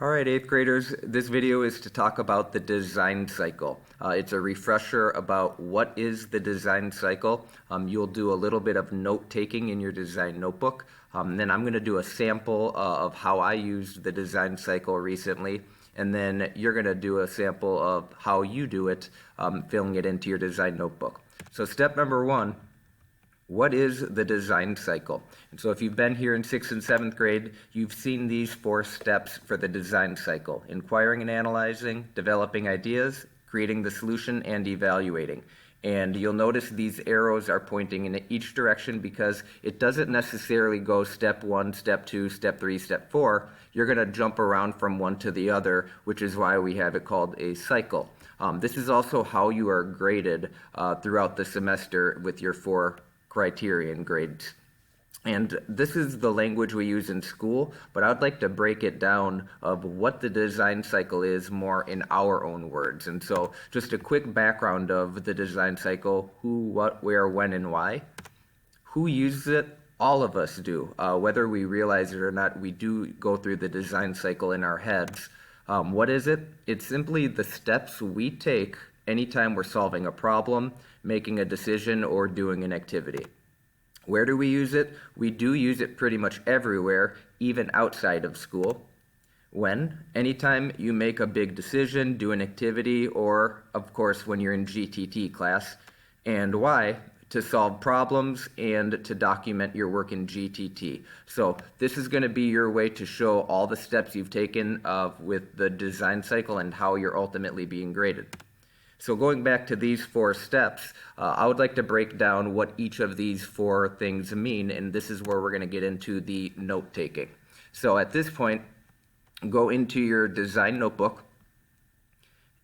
All right, eighth graders, this video is to talk about the design cycle. It's a refresher about what is the design cycle. You'll do a little bit of note-taking in your design notebook. Then I'm going to do a sample of how I used the design cycle recently, and then you're going to do a sample of how you do it, filling it into your design notebook. So step number one, what is the design cycle? And so if you've been here in 6th and 7th grade, you've seen these 4 steps for the design cycle: inquiring and analyzing, developing ideas, creating the solution, and evaluating. And you'll notice these arrows are pointing in each direction because it doesn't necessarily go step 1, step 2, step 3, step 4. You're going to jump around from one to the other, which is why we have it called a cycle. This is also how you are graded throughout the semester with your 4 criterion grades. And this is the language we use in school, but I'd like to break it down of what the design cycle is more in our own words. And so just a quick background of the design cycle: who, what, where, when, and why. Who uses it? All of us do. Whether we realize it or not, we do go through the design cycle in our heads. What is it? It's simply the steps we take anytime we're solving a problem, making a decision, or doing an activity. Where do we use it? We do use it pretty much everywhere, even outside of school. When? Anytime you make a big decision, do an activity, or, of course, when you're in GTT class. And why? To solve problems and to document your work in GTT. So this is going to be your way to show all the steps you've taken with the design cycle and how you're ultimately being graded. So going back to these 4 steps, I would like to break down what each of these 4 things mean, and this is where we're going to get into the note-taking. So at this point, go into your design notebook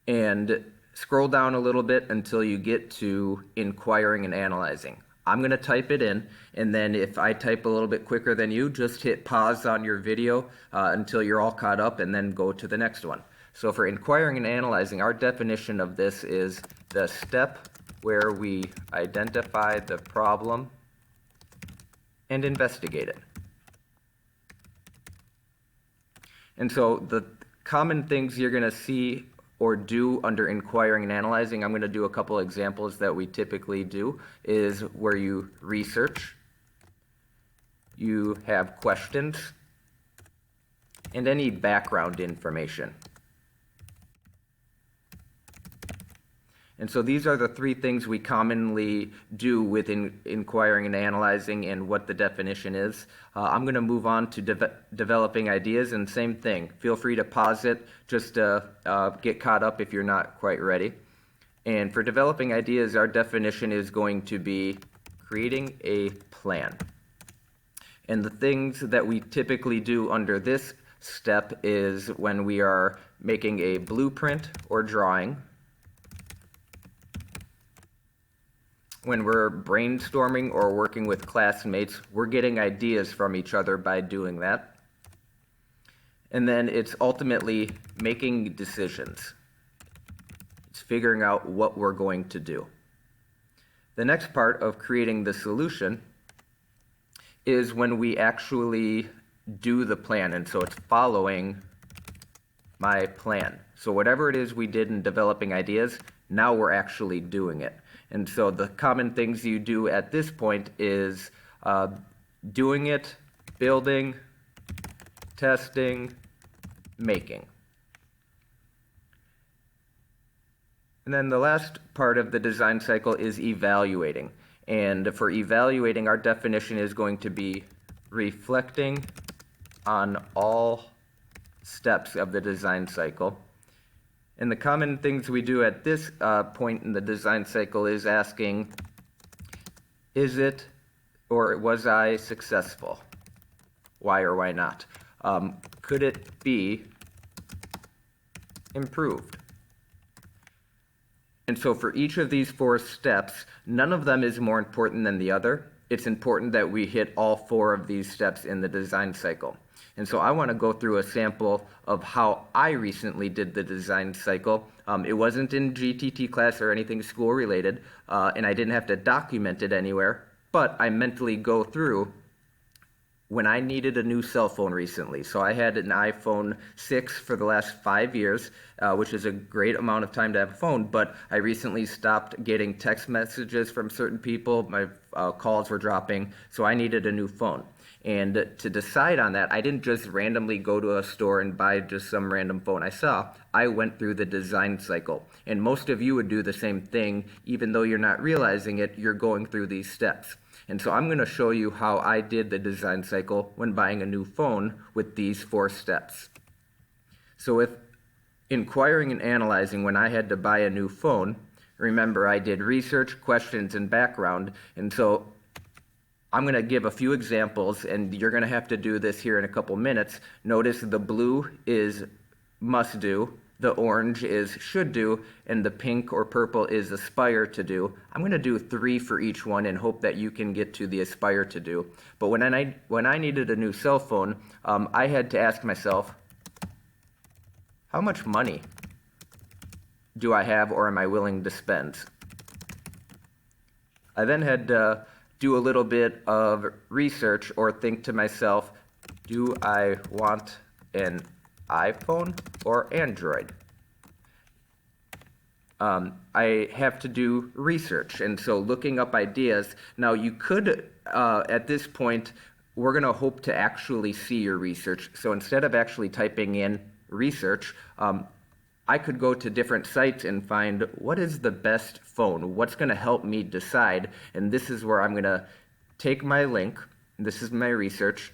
and scroll down a little bit until you get to inquiring and analyzing. I'm going to type it in, and then if I type a little bit quicker than you, just hit pause on your video until you're all caught up, and then go to the next one. So for inquiring and analyzing, our definition of this is the step where we identify the problem and investigate it. And so the common things you're going to see or do under inquiring and analyzing, I'm going to do a couple examples that we typically do, is where you research, you have questions, and any background information. And so these are the 3 things we commonly do with inquiring and analyzing and what the definition is. I'm going to move on to developing ideas, and same thing. Feel free to pause it just to get caught up if you're not quite ready. And for developing ideas, our definition is going to be creating a plan. And the things that we typically do under this step is when we are making a blueprint or drawing, when we're brainstorming or working with classmates, we're getting ideas from each other by doing that. And then it's ultimately making decisions. It's figuring out what we're going to do. The next part of creating the solution is when we actually do the plan, and so it's following my plan. So whatever it is we did in developing ideas, now we're actually doing it. And so the common things you do at this point is doing it, building, testing, making. And then the last part of the design cycle is evaluating. And for evaluating, our definition is going to be reflecting on all steps of the design cycle. And the common things we do at this point in the design cycle is asking, is it or was I successful? Why or why not? Could it be improved? And so for each of these 4 steps, none of them is more important than the other. It's important that we hit all 4 of these steps in the design cycle. And so I want to go through a sample of how I recently did the design cycle. It wasn't in GTT class or anything school related, and I didn't have to document it anywhere, but I mentally go through when I needed a new cell phone recently. So I had an iPhone 6 for the last 5 years, which is a great amount of time to have a phone, but I recently stopped getting text messages from certain people. My calls were dropping, so I needed a new phone. And to decide on that, I didn't just randomly go to a store and buy just some random phone I saw. I went through the design cycle. And most of you would do the same thing. Even though you're not realizing it, you're going through these steps. And so I'm going to show you how I did the design cycle when buying a new phone with these 4 steps. So with inquiring and analyzing when I had to buy a new phone, remember I did research, questions, and background. And so I'm going to give a few examples, and you're going to have to do this here in a couple minutes. Notice the blue is must do, the orange is should do, and the pink or purple is aspire to do. I'm going to do 3 for each one and hope that you can get to the aspire to do. But when I needed a new cell phone, I had to ask myself, how much money do I have or am I willing to spend? I then had to do a little bit of research or think to myself, do I want an iPhone or Android? I have to do research, and so looking up ideas. Now you could, at this point, we're going to hope to actually see your research. So instead of actually typing in research, I could go to different sites and find what is the best phone, what's going to help me decide, and this is where I'm going to take my link, this is my research,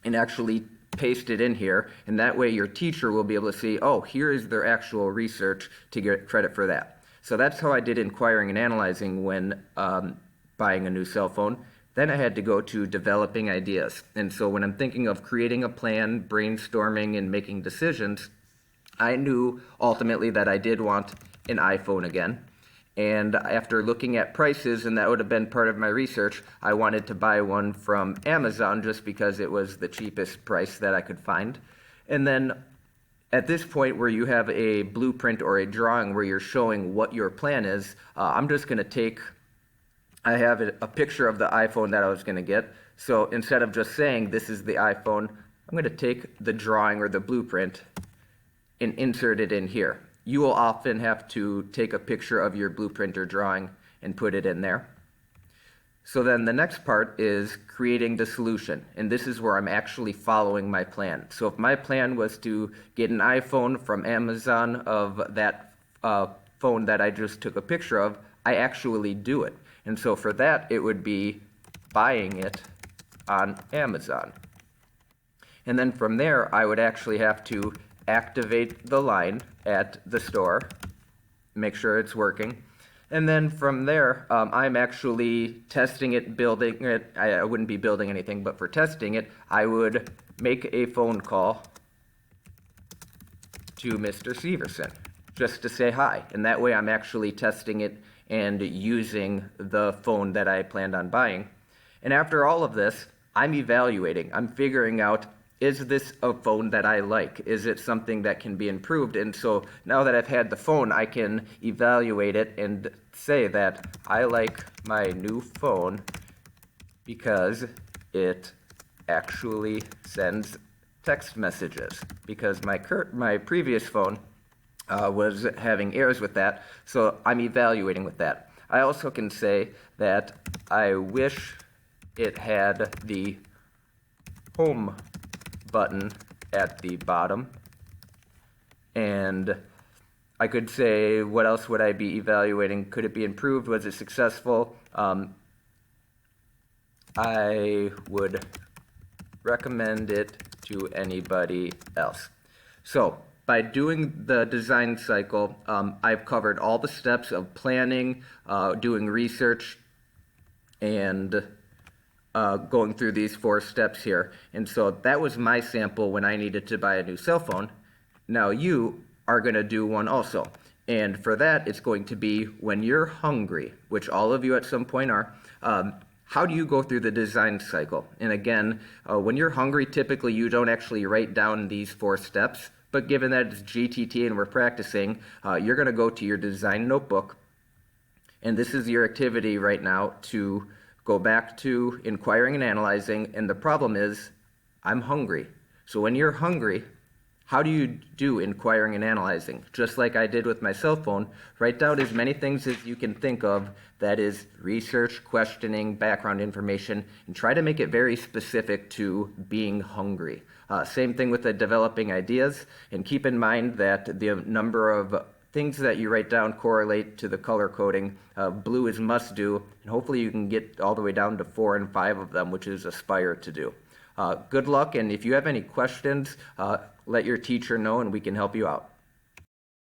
and actually paste it in here, and that way your teacher will be able to see, oh, here is their actual research to get credit for that. So that's how I did inquiring and analyzing when buying a new cell phone. Then I had to go to developing ideas, and so when I'm thinking of creating a plan, brainstorming, and making decisions, I knew ultimately that I did want an iPhone again. And after looking at prices, and that would have been part of my research, I wanted to buy one from Amazon just because it was the cheapest price that I could find. And then at this point where you have a blueprint or a drawing where you're showing what your plan is, I'm just going to I have a picture of the iPhone that I was going to get. So instead of just saying this is the iPhone, I'm going to take the drawing or the blueprint and insert it in here. You will often have to take a picture of your blueprint or drawing and put it in there. So then the next part is creating the solution, and this is where I'm actually following my plan. So if my plan was to get an iPhone from Amazon of that phone that I just took a picture of, I actually do it. And so for that, it would be buying it on Amazon. And then from there, I would actually have to activate the line at the store, make sure it's working. And then from there, I'm actually testing it, building it. I wouldn't be building anything, but for testing it, I would make a phone call to Mr. Severson just to say hi. And that way I'm actually testing it and using the phone that I planned on buying. And after all of this, I'm evaluating. I'm figuring out, is this a phone that I like? Is it something that can be improved? And so now that I've had the phone, I can evaluate it and say that I like my new phone because it actually sends text messages. Because my previous phone was having errors with that, so I'm evaluating with that. I also can say that I wish it had the home button at the bottom, and I could say, what else would I be evaluating? Could it be improved? Was it successful? I would recommend it to anybody else. So by doing the design cycle, I've covered all the steps of planning, doing research, and going through these 4 steps here. And so that was my sample when I needed to buy a new cell phone. Now you are going to do one also. And for that, it's going to be when you're hungry, which all of you at some point are. How do you go through the design cycle? And again, when you're hungry, typically you don't actually write down these 4 steps. But given that it's GTT and we're practicing, you're going to go to your design notebook. And this is your activity right now to go back to inquiring and analyzing, and the problem is, I'm hungry. So when you're hungry, how do you do inquiring and analyzing? Just like I did with my cell phone, write down as many things as you can think of that is research, questioning, background information, and try to make it very specific to being hungry. Same thing with the developing ideas, and keep in mind that the number of things that you write down correlate to the color coding. Blue is must do, and hopefully you can get all the way down to 4 and 5 of them, which is aspire to do. Good luck, and if you have any questions, let your teacher know and we can help you out.